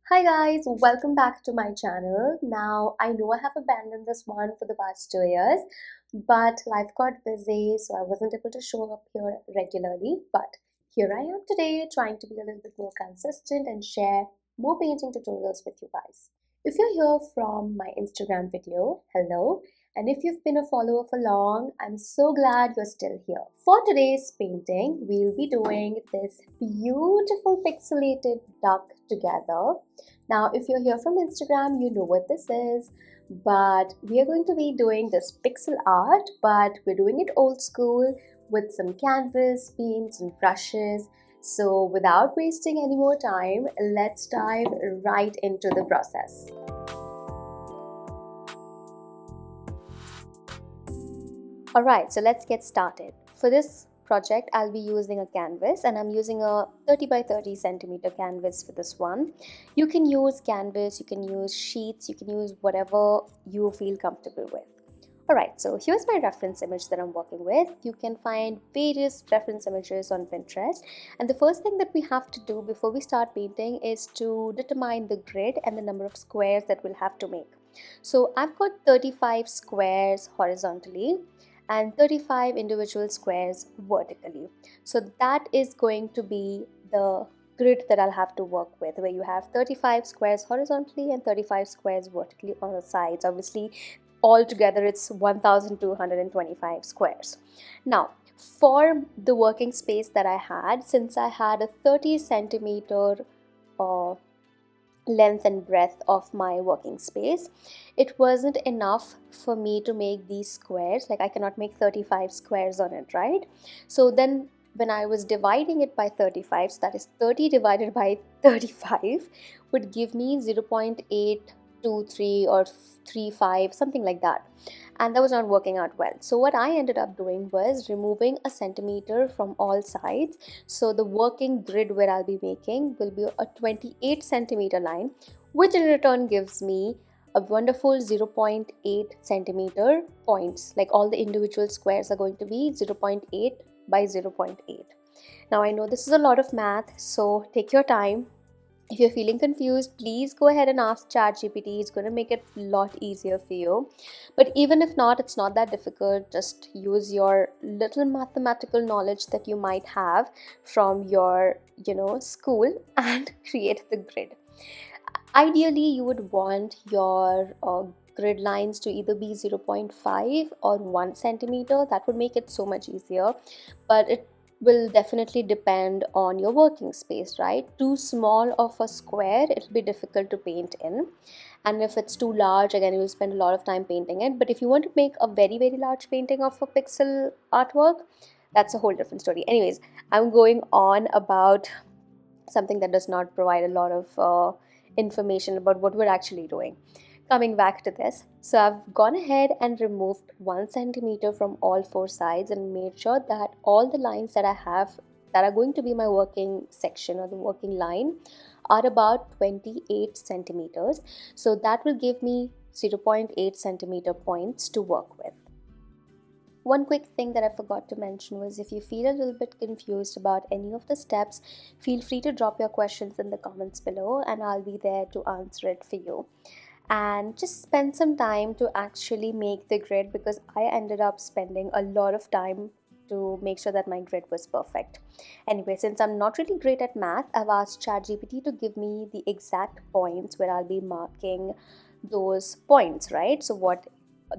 Hi guys, welcome back to my channel. Now, I know I have abandoned this one for the past 2 years, but life got busy, so I wasn't able to show up here regularly. But here I am today, trying to be a little bit more consistent and share more painting tutorials with you guys. If you're here from my Instagram video, hello. And if you've been a follower for long, I'm so glad you're still here. For today's painting, we'll be doing this beautiful pixelated duck together. Now, if you're here from Instagram, you know what this is, but we are going to be doing this pixel art, but we're doing it old school with some canvas, paints, and brushes. So, without wasting any more time, let's dive right into the process. Alright, so let's get started. For this project, I'll be using a canvas, and I'm using a 30 by 30 centimeter canvas for this one. You can use canvas, you can use sheets, you can use whatever you feel comfortable with. Alright, so here's my reference image that I'm working with. You can find various reference images on Pinterest, and the first thing that we have to do before we start painting is to determine the grid and the number of squares that we'll have to make. So I've got 35 squares horizontally and 35 individual squares vertically. So that is going to be the grid that I'll have to work with, where you have 35 squares horizontally and 35 squares vertically on the sides. Obviously, altogether it's 1225 squares. Now, for the working space that I had, since I had a 30 centimeter length and breadth of my working space, it wasn't enough for me to make these squares. Like, I cannot make 35 squares on it, right? So then when I was dividing it by 35, so that is 30 divided by 35 would give me 0.823 or 35, something like that, and that was not working out well. So what I ended up doing was removing a centimeter from all sides. So the working grid where I'll be making will be a 28 centimeter line, which in return gives me a wonderful 0.8 centimeter points. Like, all the individual squares are going to be 0.8 by 0.8. Now, I know this is a lot of math, so take your time. If you're feeling confused, please go ahead and ask ChatGPT. It's going to make it a lot easier for you. But even if not, it's not that difficult. Just use your little mathematical knowledge that you might have from your, school and create the grid. Ideally, you would want your grid lines to either be 0.5 or 1 centimeter. That would make it so much easier. But it will definitely depend on your working space, right? Too small of a square, it'll be difficult to paint in. And if it's too large, again, you'll spend a lot of time painting it. But if you want to make a very, very large painting of a pixel artwork, that's a whole different story. Anyways, I'm going on about something that does not provide a lot of information about what we're actually doing. Coming back to this, so I've gone ahead and removed 1 centimeter from all four sides and made sure that all the lines that I have that are going to be my working section or the working line are about 28 centimeters. So that will give me 0.8 centimeter points to work with. One quick thing that I forgot to mention was, if you feel a little bit confused about any of the steps, feel free to drop your questions in the comments below and I'll be there to answer it for you. And just spend some time to actually make the grid, because I ended up spending a lot of time to make sure that my grid was perfect. Anyway, since I'm not really great at math, I've asked ChatGPT to give me the exact points where I'll be marking those points, right? So what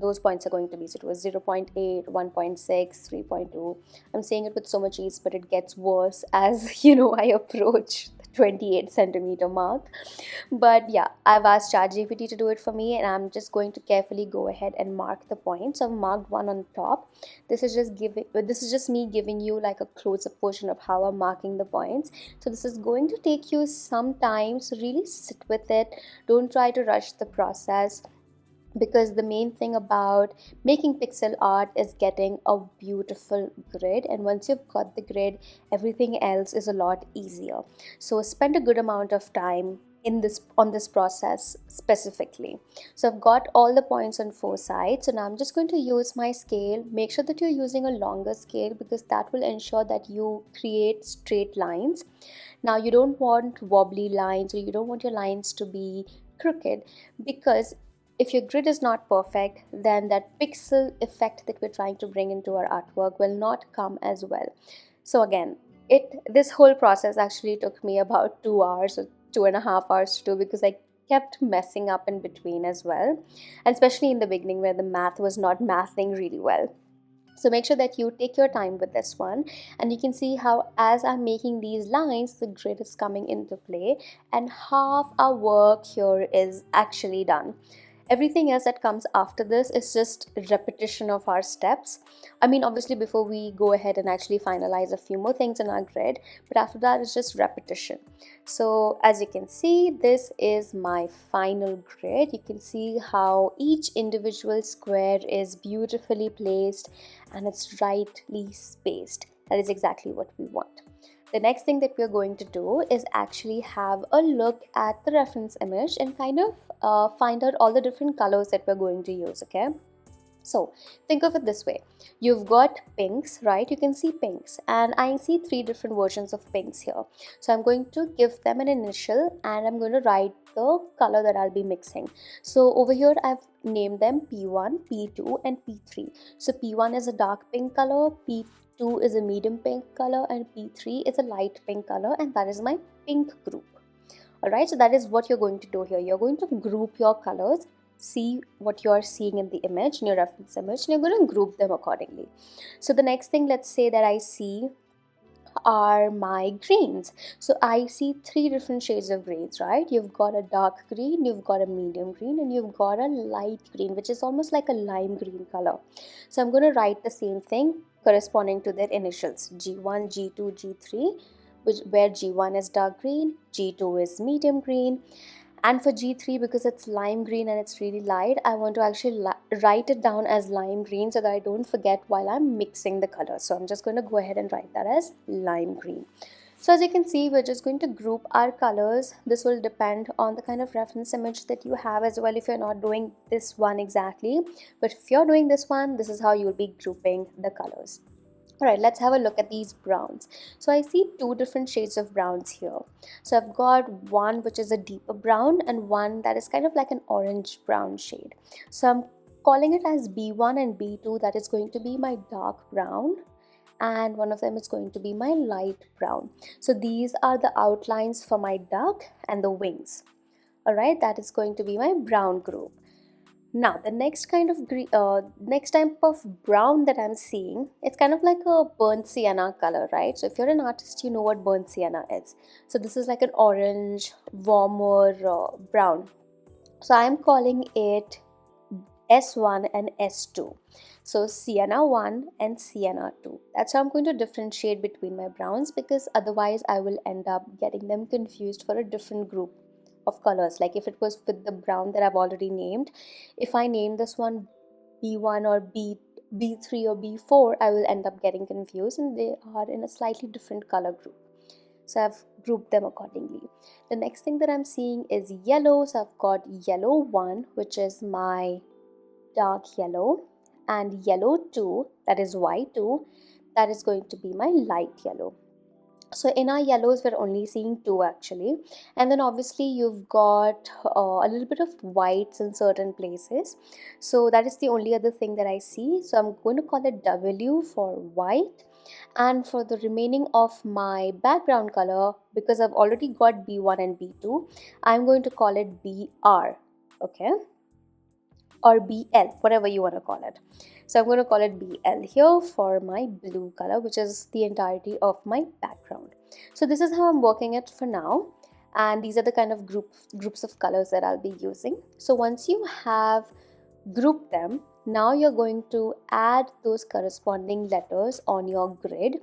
those points are going to be. So it was 0.8, 1.6, 3.2. I'm saying it with so much ease, but it gets worse as I approach the 28 centimeter mark. But yeah, I've asked ChatGPT to do it for me, and I'm just going to carefully go ahead and mark the points. I've marked one on top. This is just me giving you like a close-up version of how I'm marking the points. So this is going to take you some time, so really sit with it. Don't try to rush the process, because the main thing about making pixel art is getting a beautiful grid, and once you've got the grid, everything else is a lot easier. So spend a good amount of time in this on this process specifically. So I've got all the points on 4 sides. So now I'm just going to use my scale. Make sure that you're using a longer scale because that will ensure that you create straight lines. Now you don't want wobbly lines, or you don't want your lines to be crooked, because if your grid is not perfect, then that pixel effect that we're trying to bring into our artwork will not come as well. So again, this whole process actually took me about 2 hours or 2.5 hours to do, because I kept messing up in between as well, and especially in the beginning where the math was not mathing really well. So make sure that you take your time with this one, and you can see how as I'm making these lines, the grid is coming into play, and half our work here is actually done. Everything else that comes after this is just repetition of our steps. I mean, obviously before we go ahead and actually finalize a few more things in our grid, but after that it's just repetition. So as you can see, this is my final grid. You can see how each individual square is beautifully placed and it's rightly spaced. That is exactly what we want. The next thing that we're going to do is actually have a look at the reference image and kind of find out all the different colors that we're going to use, okay? So think of it this way. You've got pinks, right? You can see pinks, and I see 3 different versions of pinks here. So I'm going to give them an initial and I'm going to write the color that I'll be mixing. So over here I've named them P1, P2 and P3. So P1 is a dark pink color, P2 is a medium pink color, and P3 is a light pink color, and that is my pink group. Alright, so that is what you're going to do here. You're going to group your colors, see what you're seeing in the image, in your reference image, and you're going to group them accordingly. So the next thing, let's say that I see are my greens. So I see 3 different shades of greens, right? You've got a dark green, you've got a medium green, and you've got a light green, which is almost like a lime green color. So I'm going to write the same thing corresponding to their initials, G1, G2, G3, where G1 is dark green, G2 is medium green, and for G3, because it's lime green and it's really light, I want to actually write it down as lime green so that I don't forget while I'm mixing the colors. So I'm just going to go ahead and write that as lime green. So as you can see, we're just going to group our colors. This will depend on the kind of reference image that you have as well, if you're not doing this one exactly. But if you're doing this one, this is how you'll be grouping the colors. Alright, let's have a look at these browns. So I see 2 different shades of browns here. So I've got one which is a deeper brown and one that is kind of like an orange brown shade. So I'm calling it as B1 and B2, that is going to be my dark brown, and one of them is going to be my light brown. So these are the outlines for my duck and the wings. Alright, that is going to be my brown group. Now the next kind of next type of brown that I'm seeing, it's kind of like a burnt sienna color, right? So if you're an artist, you know what burnt sienna is. So this is like an orange, warmer brown. So I'm calling it S1 and S2. So sienna 1 and sienna 2. That's how I'm going to differentiate between my browns, because otherwise I will end up getting them confused for a different group of colors. Like if it was with the brown that I've already named, if I name this one B1 or B3 or B4, I will end up getting confused, and they are in a slightly different color group. So I've grouped them accordingly. The next thing that I'm seeing is yellow. So I've got yellow 1, which is my dark yellow, and yellow 2, that is Y2, that is going to be my light yellow. So in our yellows, we're only seeing 2 actually, and then obviously you've got a little bit of whites in certain places. So that is the only other thing that I see. So I'm going to call it W for white, and for the remaining of my background color, because I've already got B1 and B2, I'm going to call it BR, okay, or BL, whatever you want to call it. So I'm going to call it BL here for my blue color, which is the entirety of my background. So this is how I'm working it for now, and these are the kind of groups of colors that I'll be using. So once you have grouped them, now you're going to add those corresponding letters on your grid,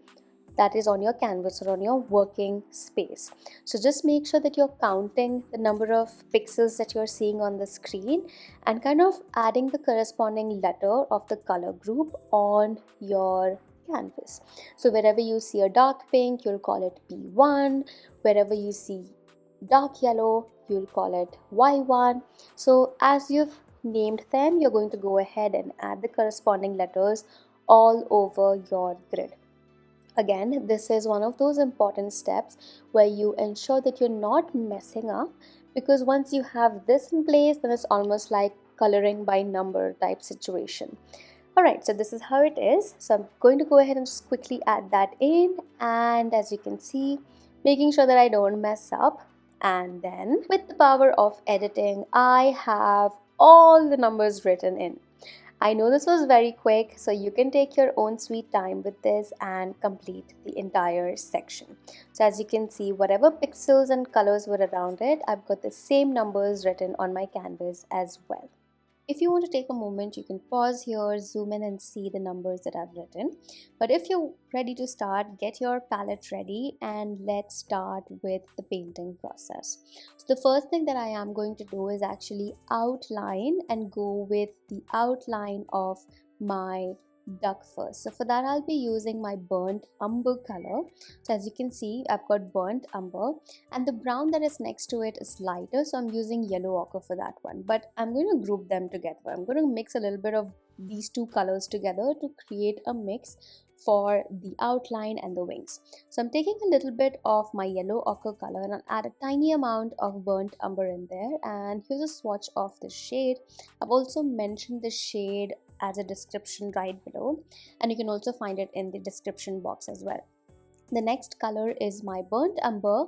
that is on your canvas or on your working space. So just make sure that you're counting the number of pixels that you're seeing on the screen and kind of adding the corresponding letter of the color group on your canvas. So wherever you see a dark pink, you'll call it P1. Wherever you see dark yellow, you'll call it Y1. So as you've named them, you're going to go ahead and add the corresponding letters all over your grid. Again, this is one of those important steps where you ensure that you're not messing up, because once you have this in place, then it's almost like coloring by number type situation. Alright, so this is how it is. So I'm going to go ahead and just quickly add that in, and as you can see, making sure that I don't mess up. And then with the power of editing, I have all the numbers written in. I know this was very quick, so you can take your own sweet time with this and complete the entire section. So as you can see, whatever pixels and colors were around it, I've got the same numbers written on my canvas as well. If you want to take a moment, you can pause here, zoom in and see the numbers that I've written. But if you're ready to start, get your palette ready and let's start with the painting process. So the first thing that I am going to do is actually outline and go with the outline of my duck first. So for that, I'll be using my burnt umber color. So as you can see, I've got burnt umber, and the brown that is next to it is lighter, so I'm using yellow ochre for that one. But I'm going to group them together. I'm going to mix a little bit of these two colors together to create a mix for the outline and the wings. So I'm taking a little bit of my yellow ochre color and I'll add a tiny amount of burnt umber in there, and here's a swatch of the shade. I've also mentioned the shade as a description right below, and you can also find it in the description box as well. The next color is my burnt umber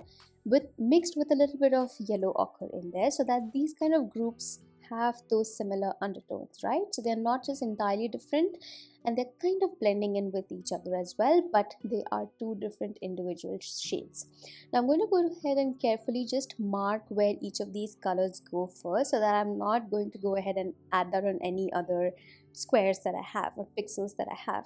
mixed with a little bit of yellow ochre in there, so that these kind of groups have those similar undertones, right? So they're not just entirely different, and they're kind of blending in with each other as well, but they are two different individual shades. Now I'm going to go ahead and carefully just mark where each of these colors go first, so that I'm not going to go ahead and add that on any other squares that I have or pixels that I have.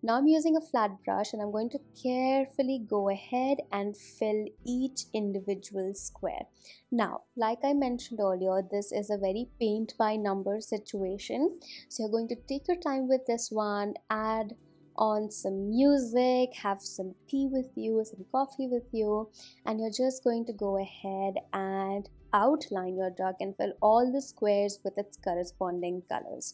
Now I'm using a flat brush and I'm going to carefully go ahead and fill each individual square. Now, like I mentioned earlier, this is a very paint by number situation. So you're going to take your time with this one, add on some music, have some tea with you, some coffee with you, and you're just going to go ahead and outline your duck and fill all the squares with its corresponding colors.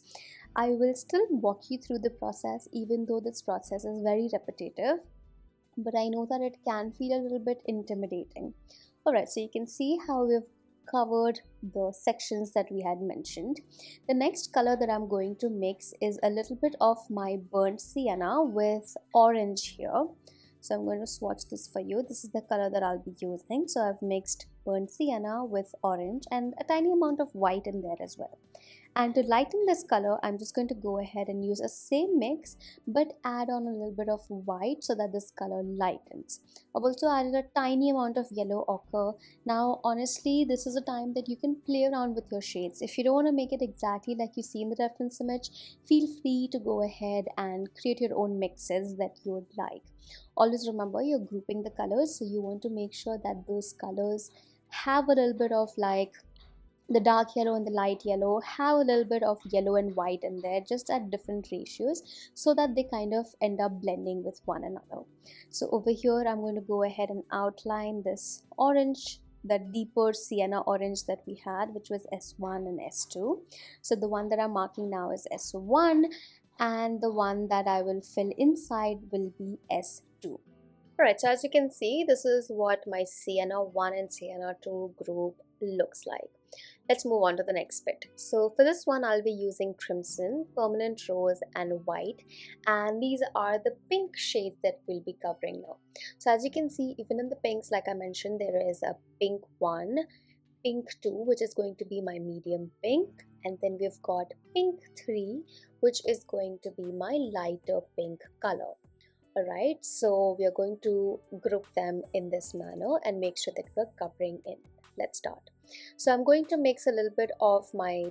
I will still walk you through the process, even though this process is very repetitive, but I know that it can feel a little bit intimidating. Alright, so you can see how we've covered the sections that we had mentioned. The next color that I'm going to mix is a little bit of my burnt sienna with orange here. So I'm going to swatch this for you. This is the color that I'll be using. So I've mixed burnt sienna with orange and a tiny amount of white in there as well. And to lighten this color, I'm just going to go ahead and use a same mix but add on a little bit of white so that this color lightens. I've also added a tiny amount of yellow ochre. Now honestly, this is a time that you can play around with your shades. If you don't want to make it exactly like you see in the reference image, feel free to go ahead and create your own mixes that you would like. Always remember, you're grouping the colors, so you want to make sure that those colors have a little bit of like the dark yellow and the light yellow have a little bit of yellow and white in there, just at different ratios, so that they kind of end up blending with one another. So over here I'm going to go ahead and outline this orange, that deeper sienna orange that we had, which was S1 and S2. So the one that I'm marking now is S1, and the one that I will fill inside will be S2. Alright, so as you can see, this is what my Sienna 1 and Sienna 2 group looks like. Let's move on to the next bit. So for this one, I'll be using crimson, permanent rose and white, and these are the pink shades that we'll be covering now. So as you can see, even in the pinks, like I mentioned, there is a pink 1, pink 2, which is going to be my medium pink, and then we've got pink 3, which is going to be my lighter pink color. Alright, so we are going to group them in this manner and make sure that we're covering in. Let's start. So I'm going to mix a little bit of my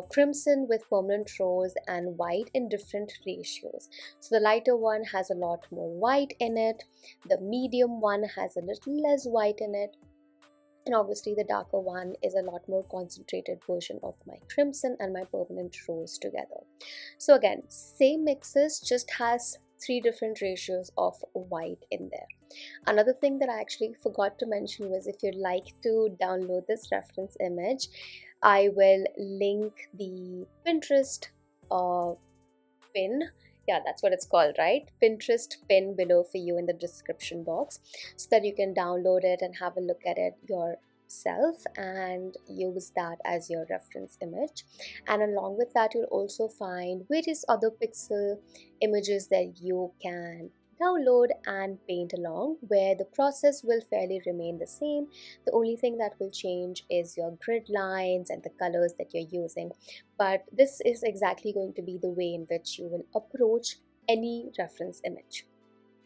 crimson with permanent rose and white in different ratios. So the lighter one has a lot more white in it, the medium one has a little less white in it, and obviously the darker one is a lot more concentrated version of my crimson and my permanent rose together. So again, same mixes, just has 3 different ratios of white in there. Another thing that I actually forgot to mention was, if you'd like to download this reference image, I will link the Pinterest uh, pin. Yeah, that's what it's called, right? Pinterest pin below for you in the description box, so that you can download it and have a look at it yourself and use that as your reference image. And along with that, you'll also find various other pixel images that you can download and paint along, where the process will fairly remain the same. The only thing that will change is your grid lines and the colors that you're using, but this is exactly going to be the way in which you will approach any reference image.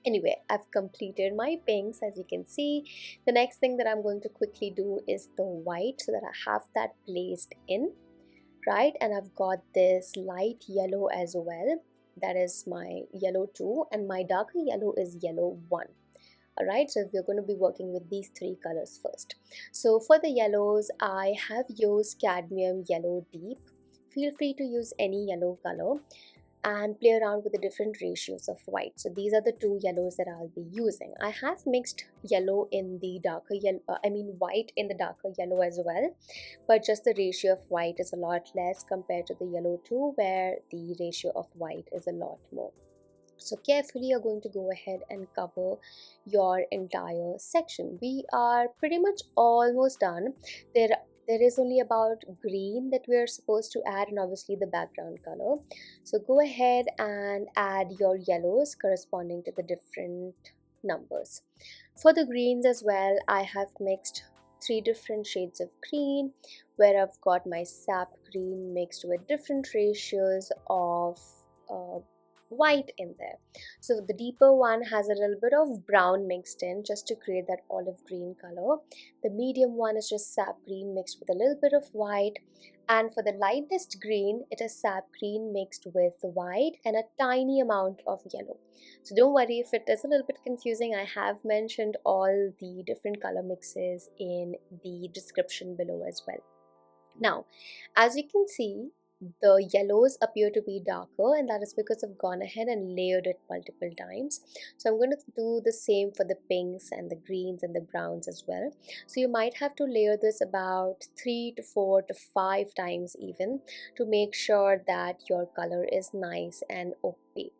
Anyway, I've completed my pinks, as you can see. The next thing that I'm going to quickly do is the white, so that I have that placed in, right? And I've got this light yellow as well. That is my yellow 2, and my darker yellow is yellow 1. Alright, so we're going to be working with these three colors first. So for the yellows, I have used cadmium yellow deep. Feel free to use any yellow color and play around with the different ratios of white. So these are the two yellows that I'll be using. I have mixed yellow in the darker yellow, white in the darker yellow as well, but just the ratio of white is a lot less compared to the yellow 2, where the ratio of white is a lot more. So carefully you're going to go ahead and cover your entire section. We are pretty much almost done. There is only about green that we are supposed to add, and obviously the background color. So go ahead and add your yellows corresponding to the different numbers. For the greens as well, I have mixed three different shades of green, where I've got my sap green mixed with different ratios of uh, white in there. So the deeper one has a little bit of brown mixed in, just to create that olive green color. The medium one is just sap green mixed with a little bit of white, and for the lightest green, it is sap green mixed with white and a tiny amount of yellow. So don't worry if it is a little bit confusing. I have mentioned all the different color mixes in the description below as well. Now, as you can see, the yellows appear to be darker, and that is because I've gone ahead and layered it multiple times. So I'm going to do the same for the pinks and the greens and the browns as well. So you might have to layer this about 3 to 4 to 5 times even, to make sure that your color is nice and opaque.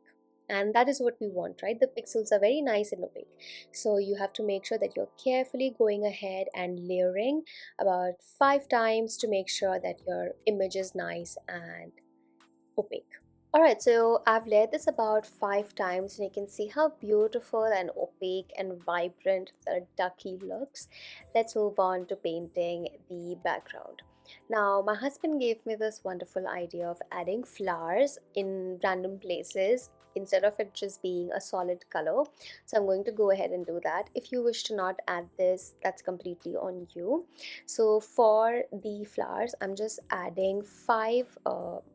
And that is what we want, right? The pixels are very nice and opaque, so you have to make sure that you're carefully going ahead and layering about 5 times to make sure that your image is nice and opaque. Alright, so I've layered this about 5 times, and you can see how beautiful and opaque and vibrant the ducky looks. Let's move on to painting the background. Now, my husband gave me this wonderful idea of adding flowers in random places instead of it just being a solid color. So I'm going to go ahead and do that. If you wish to not add this, that's completely on you. So for the flowers, I'm just adding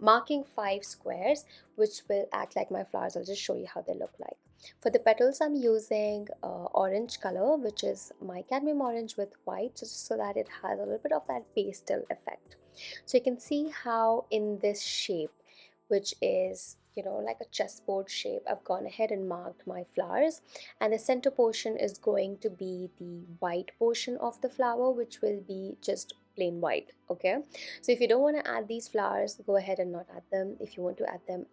marking 5 squares, which will act like my flowers. I'll just show you how they look like. For the petals, I'm using orange color, which is my cadmium orange with white, just so that it has a little bit of that pastel effect. So you can see how in this shape, which is, you know, like a chessboard shape, I've gone ahead and marked my flowers, and the center portion is going to be the white portion of the flower, which will be just plain white. Okay, so if you don't want to add these flowers, go ahead and not add them. If you want to add them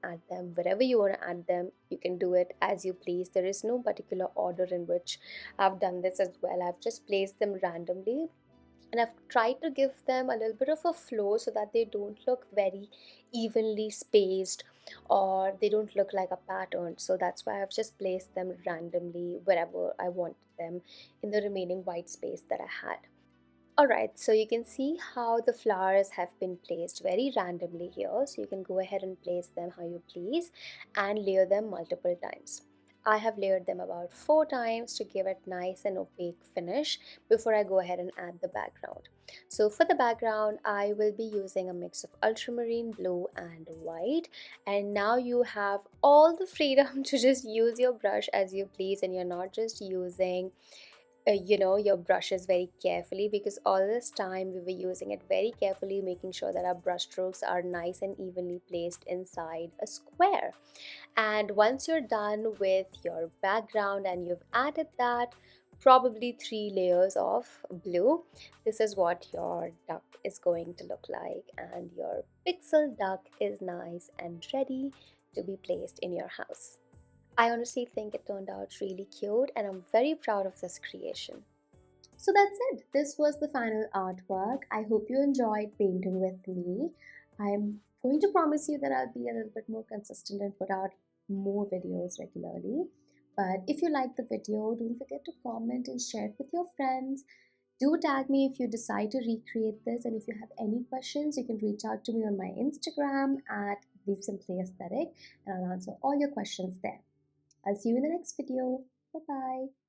wherever you want to add them, you can do it as you please. There is no particular order in which I've done this as well. I've just placed them randomly, and I've tried to give them a little bit of a flow so that they don't look very evenly spaced, or they don't look like a pattern. So that's why I've just placed them randomly wherever I wanted them in the remaining white space that I had. Alright, so you can see how the flowers have been placed very randomly here. So you can go ahead and place them how you please and layer them multiple times. I have layered them about 4 times to give it nice and opaque finish before I go ahead and add the background. So for the background, I will be using a mix of ultramarine blue and white. And now you have all the freedom to just use your brush as you please, and you're not just using your brushes very carefully, because all this time we were using it very carefully, making sure that our brush strokes are nice and evenly placed inside a square. And once you're done with your background and you've added that probably 3 layers of blue, this is what your duck is going to look like, and your pixel duck is nice and ready to be placed in your house. I honestly think it turned out really cute, and I'm very proud of this creation. So that's it. This was the final artwork. I hope you enjoyed painting with me. I'm going to promise you that I'll be a little bit more consistent and put out more videos regularly. But if you like the video, don't forget to comment and share it with your friends. Do tag me if you decide to recreate this, and if you have any questions, you can reach out to me on my Instagram at Leave Simply Aesthetic, and I'll answer all your questions there. I'll see you in the next video. Bye bye.